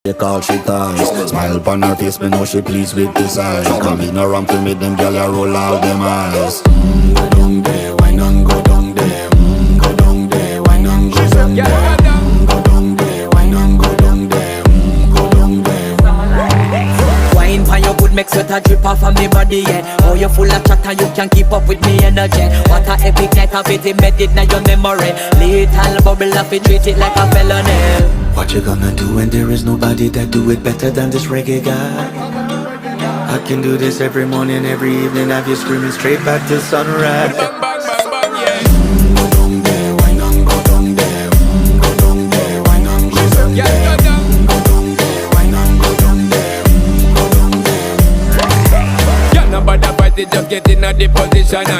They call she ties. Smile upon her face, me know she pleased with this eyes. Come in around to meet them, girl, you roll out them eyes. Go down there, why not go down there? Go down there, why not go down there? Go down there, why not go down there? Go down there. Wine pan your good, make sweat a drip off of me body, yeah. Oh, you full of chatter, you can keep up with me energy. What a epic night of it, embedded in your memory. Little bubble up, it treat it like a felony. What you gonna do when there is nobody that do it better than this reggae guy? I can do this every morning, every evening, have you screaming straight back to sunrise. Bang, bang, bang, bang, yeah. Go down there, why not go down there? Go down there, why not go down there? Yeah, go down. Go down there, why not go down there? Go down there. Yeah, nobody fight it, just get in a the position and